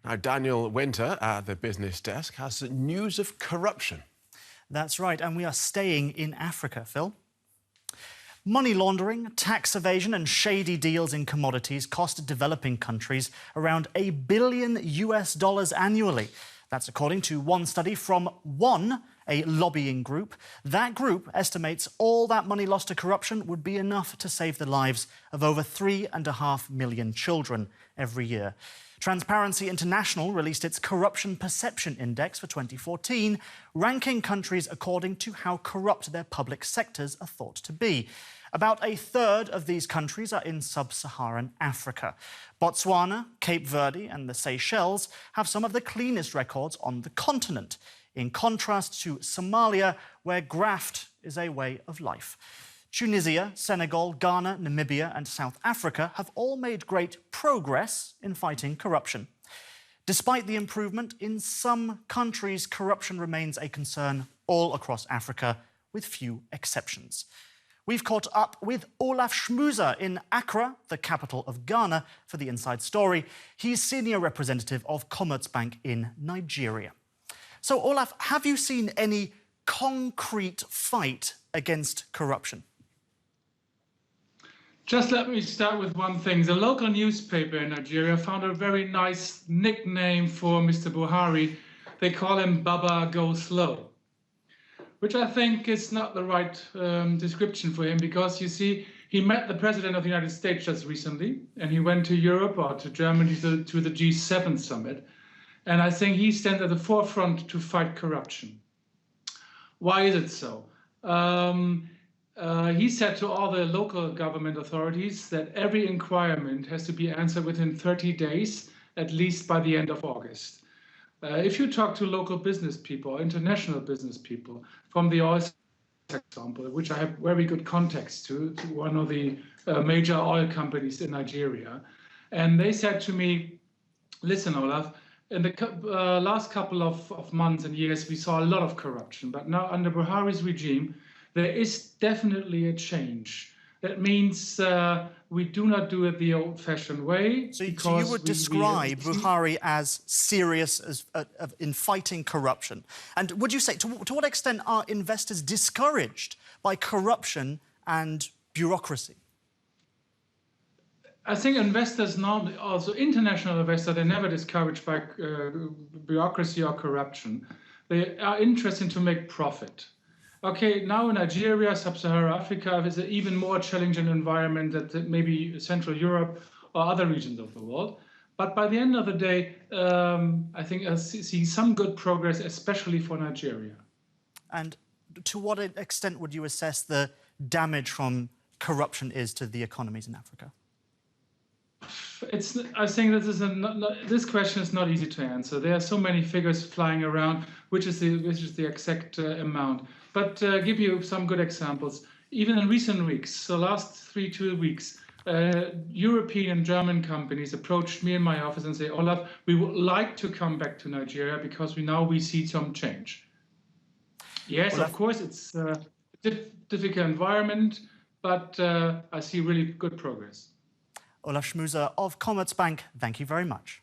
Now, Daniel Winter at the business desk has news of corruption. That's right, and we are staying in Africa, Phil. Money laundering, tax evasion and shady deals in commodities cost developing countries around $1 billion annually. That's according to one study from a lobbying group. That group estimates all that money lost to corruption would be enough to save the lives of over 3.5 million children every year. Transparency International released its Corruption Perception Index for 2014, ranking countries according to how corrupt their public sectors are thought to be. About a third of these countries are in sub-Saharan Africa. Botswana, Cape Verde and the Seychelles have some of the cleanest records on the continent, in contrast to Somalia, where graft is a way of life. Tunisia, Senegal, Ghana, Namibia and South Africa have all made great progress in fighting corruption. Despite the improvement, in some countries, corruption remains a concern all across Africa, with few exceptions. We've caught up with Olaf Schmueser in Accra, the capital of Ghana, for the Inside Story. He's senior representative of Commerzbank in Nigeria. So, Olaf, have you seen any concrete fight against corruption? Just let me start with one thing. The local newspaper in Nigeria found a very nice nickname for Mr. Buhari. They call him Baba Go Slow, which I think is not the right description for him, because, you see, he met the President of the United States just recently, and he went to Europe or to Germany to the G7 summit. And I think he stands at the forefront to fight corruption. Why is it so? He said to all the local government authorities that every inquiry has to be answered within 30 days, at least by the end of August. If you talk to local business people, international business people, from the oil sector, for example, which I have very good contacts to one of the major oil companies in Nigeria, and they said to me, listen, Olaf, in the last couple of months and years, we saw a lot of corruption, but now under Buhari's regime, there is definitely a change. That means we do not do it the old-fashioned way. So you would describe Buhari as serious in fighting corruption. And would you say, to what extent are investors discouraged by corruption and bureaucracy? I think investors now, also international investors, they're never discouraged by bureaucracy or corruption. They are interested to make profit. Okay, now in Nigeria, Sub-Saharan Africa is an even more challenging environment than maybe Central Europe or other regions of the world. But by the end of the day, I think I see some good progress, especially for Nigeria. And to what extent would you assess the damage from corruption is to the economies in Africa? I think this question is not easy to answer. There are so many figures flying around, which is the exact amount. But give you some good examples. Even in recent weeks, the last 2 weeks, European and German companies approached me in my office and say, Olaf, we would like to come back to Nigeria because we see some change. Yes, Olaf, of course, it's a difficult environment, but I see really good progress. Olaf Schmueser of Commerzbank, thank you very much.